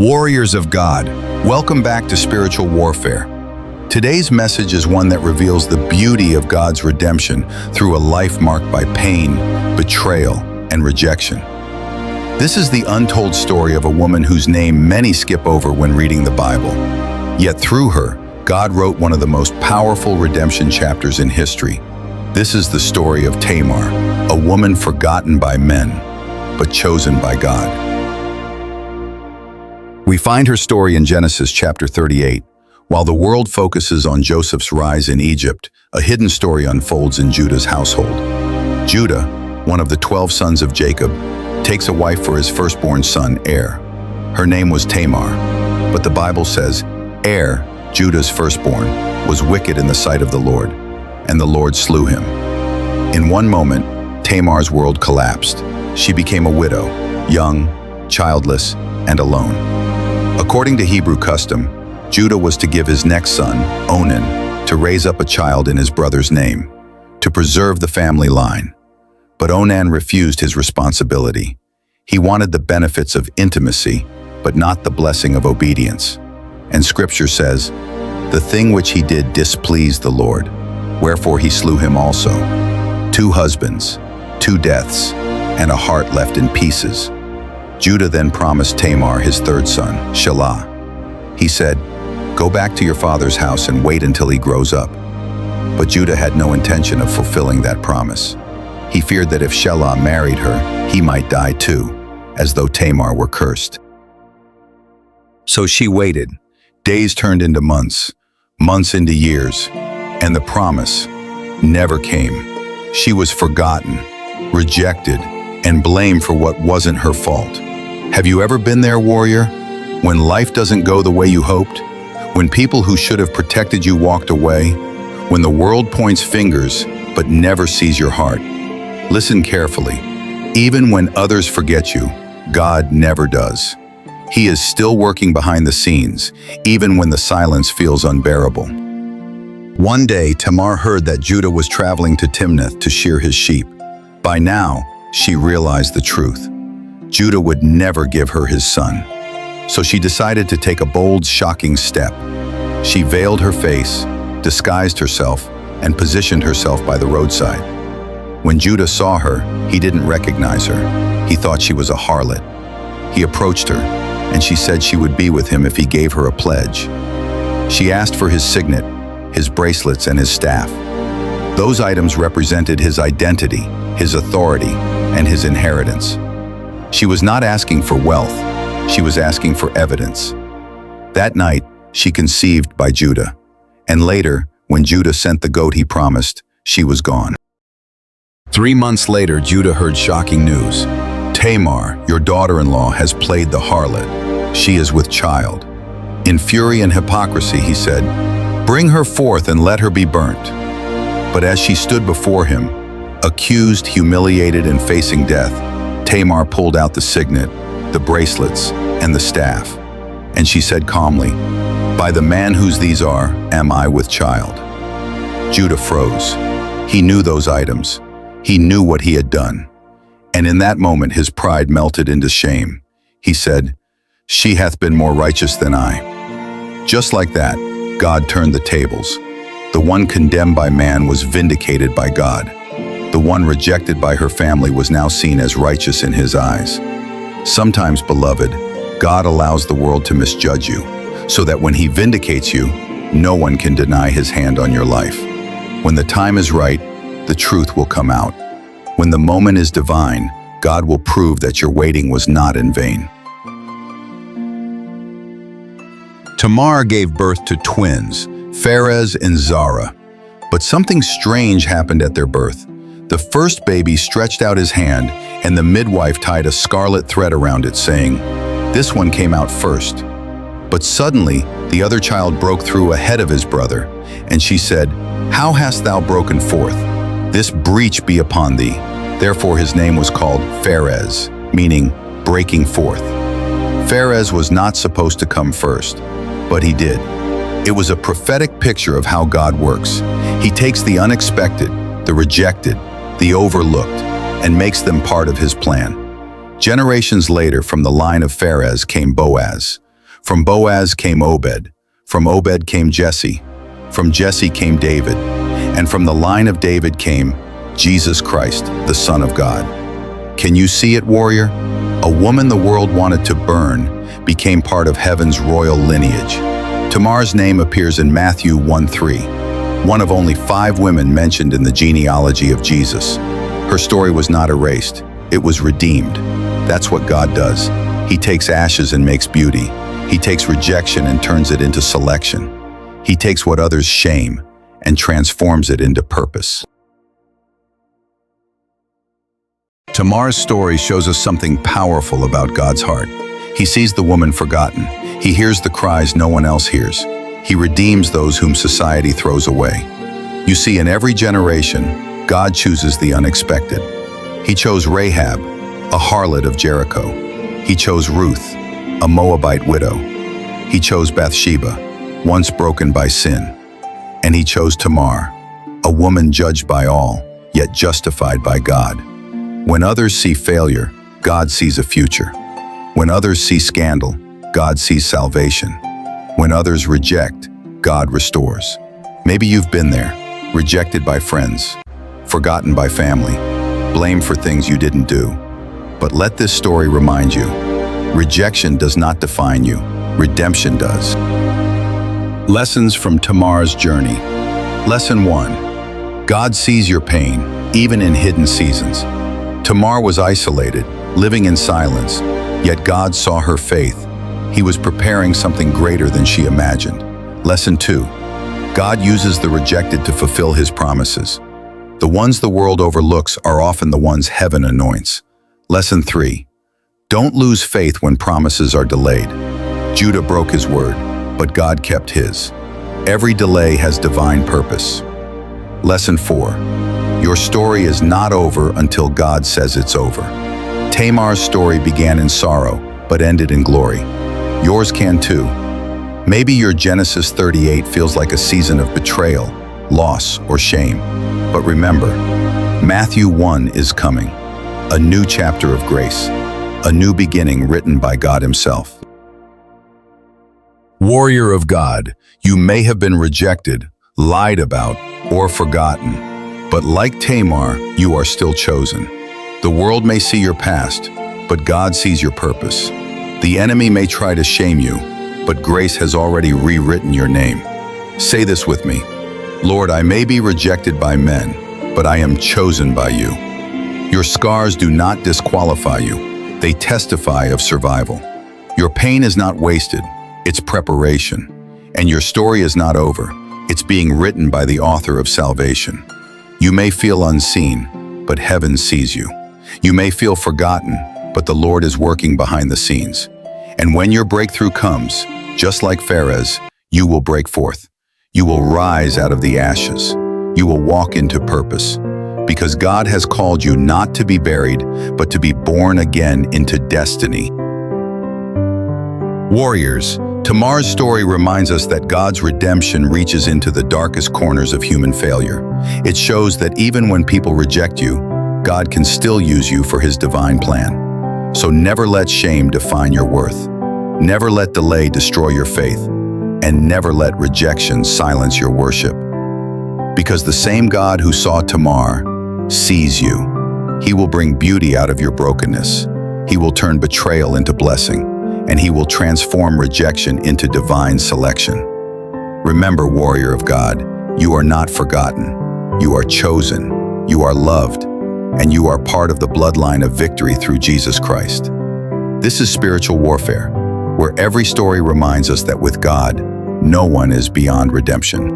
Warriors of God, welcome back to Spiritual Warfare. Today's message is one that reveals the beauty of God's redemption through a life marked by pain, betrayal, and rejection. This is the untold story of a woman whose name many skip over when reading the Bible. Yet through her, God wrote one of the most powerful redemption chapters in history. This is the story of Tamar, a woman forgotten by men, but chosen by God. We find her story in Genesis chapter 38. While the world focuses on Joseph's rise in Egypt, a hidden story unfolds in Judah's household. Judah, one of the 12 sons of Jacob, takes a wife for his firstborn son, Er. Her name was Tamar, but the Bible says, Er, Judah's firstborn, was wicked in the sight of the Lord, and the Lord slew him. In one moment, Tamar's world collapsed. She became a widow, young, childless, and alone. According to Hebrew custom, Judah was to give his next son, Onan, to raise up a child in his brother's name, to preserve the family line. But Onan refused his responsibility. He wanted the benefits of intimacy, but not the blessing of obedience. And Scripture says, "The thing which he did displeased the Lord, wherefore he slew him also." 2 husbands, 2 deaths, and a heart left in pieces. Judah then promised Tamar his third son, Shelah. He said, "Go back to your father's house and wait until he grows up." But Judah had no intention of fulfilling that promise. He feared that if Shelah married her, he might die too, as though Tamar were cursed. So she waited. Days turned into months, months into years, and the promise never came. She was forgotten, rejected, and blamed for what wasn't her fault. Have you ever been there, warrior? When life doesn't go the way you hoped? When people who should have protected you walked away? When the world points fingers but never sees your heart? Listen carefully. Even when others forget you, God never does. He is still working behind the scenes, even when the silence feels unbearable. One day, Tamar heard that Judah was traveling to Timnath to shear his sheep. By now, she realized the truth. Judah would never give her his son. So she decided to take a bold, shocking step. She veiled her face, disguised herself, and positioned herself by the roadside. When Judah saw her, he didn't recognize her. He thought she was a harlot. He approached her, and she said she would be with him if he gave her a pledge. She asked for his signet, his bracelets, and his staff. Those items represented his identity, his authority, and his inheritance. She was not asking for wealth. She was asking for evidence. That night, she conceived by Judah. And later, when Judah sent the goat he promised, she was gone. 3 months later, Judah heard shocking news. Tamar, your daughter-in-law, has played the harlot. She is with child. In fury and hypocrisy, he said, "Bring her forth and let her be burnt." But as she stood before him, accused, humiliated, and facing death, Tamar pulled out the signet, the bracelets, and the staff. And she said calmly, "By the man whose these are, am I with child." Judah froze. He knew those items. He knew what he had done. And in that moment, his pride melted into shame. He said, "She hath been more righteous than I." Just like that, God turned the tables. The one condemned by man was vindicated by God. The one rejected by her family was now seen as righteous in his eyes. Sometimes, beloved, God allows the world to misjudge you, so that when he vindicates you, no one can deny his hand on your life. When the time is right, the truth will come out. When the moment is divine, God will prove that your waiting was not in vain. Tamar gave birth to twins, Pharez and Zarah. But something strange happened at their birth. The first baby stretched out his hand, and the midwife tied a scarlet thread around it, saying, "This one came out first." But suddenly, the other child broke through ahead of his brother, and she said, "How hast thou broken forth? This breach be upon thee." Therefore his name was called Pharez, meaning breaking forth. Pharez was not supposed to come first, but he did. It was a prophetic picture of how God works. He takes the unexpected, the rejected, the overlooked, and makes them part of his plan. Generations later, from the line of Pharez came Boaz, From Boaz came Obed. From Obed came Jesse. From Jesse came David. And from the line of David came Jesus Christ, the Son of God. Can you see it, warrior? A woman the world wanted to burn became part of heaven's royal lineage. Tamar's name appears in Matthew 1:3, one of only 5 women mentioned in the genealogy of Jesus. Her story was not erased, it was redeemed. That's what God does. He takes ashes and makes beauty. He takes rejection and turns it into selection. He takes what others shame and transforms it into purpose. Tamar's story shows us something powerful about God's heart. He sees the woman forgotten. He hears the cries no one else hears. He redeems those whom society throws away. You see, in every generation, God chooses the unexpected. He chose Rahab, a harlot of Jericho. He chose Ruth, a Moabite widow. He chose Bathsheba, once broken by sin. And he chose Tamar, a woman judged by all, yet justified by God. When others see failure, God sees a future. When others see scandal, God sees salvation. When others reject, God restores. Maybe you've been there, rejected by friends, forgotten by family, blamed for things you didn't do. But let this story remind you, rejection does not define you, redemption does. Lessons from Tamar's journey. Lesson 1. God sees your pain, even in hidden seasons. Tamar was isolated, living in silence, yet God saw her faith. He was preparing something greater than she imagined. Lesson 2. God uses the rejected to fulfill his promises. The ones the world overlooks are often the ones heaven anoints. Lesson 3. Don't lose faith when promises are delayed. Judah broke his word, but God kept his. Every delay has divine purpose. Lesson 4. Your story is not over until God says it's over. Tamar's story began in sorrow, but ended in glory. Yours can too. Maybe your Genesis 38 feels like a season of betrayal, loss, or shame. But remember, Matthew 1 is coming. A new chapter of grace. A new beginning written by God himself. Warrior of God, you may have been rejected, lied about, or forgotten. But like Tamar, you are still chosen. The world may see your past, but God sees your purpose. The enemy may try to shame you, but grace has already rewritten your name. Say this with me. Lord, I may be rejected by men, but I am chosen by you. Your scars do not disqualify you. They testify of survival. Your pain is not wasted, it's preparation. And your story is not over, it's being written by the author of salvation. You may feel unseen, but heaven sees you. You may feel forgotten, but the Lord is working behind the scenes. And when your breakthrough comes, just like Pharez, you will break forth. You will rise out of the ashes. You will walk into purpose. Because God has called you not to be buried, but to be born again into destiny. Warriors, Tamar's story reminds us that God's redemption reaches into the darkest corners of human failure. It shows that even when people reject you, God can still use you for his divine plan. So never let shame define your worth. Never let delay destroy your faith. And never let rejection silence your worship. Because the same God who saw Tamar sees you. He will bring beauty out of your brokenness. He will turn betrayal into blessing. And he will transform rejection into divine selection. Remember, warrior of God, you are not forgotten. You are chosen. You are loved. And you are part of the bloodline of victory through Jesus Christ. This is spiritual warfare, where every story reminds us that with God, no one is beyond redemption.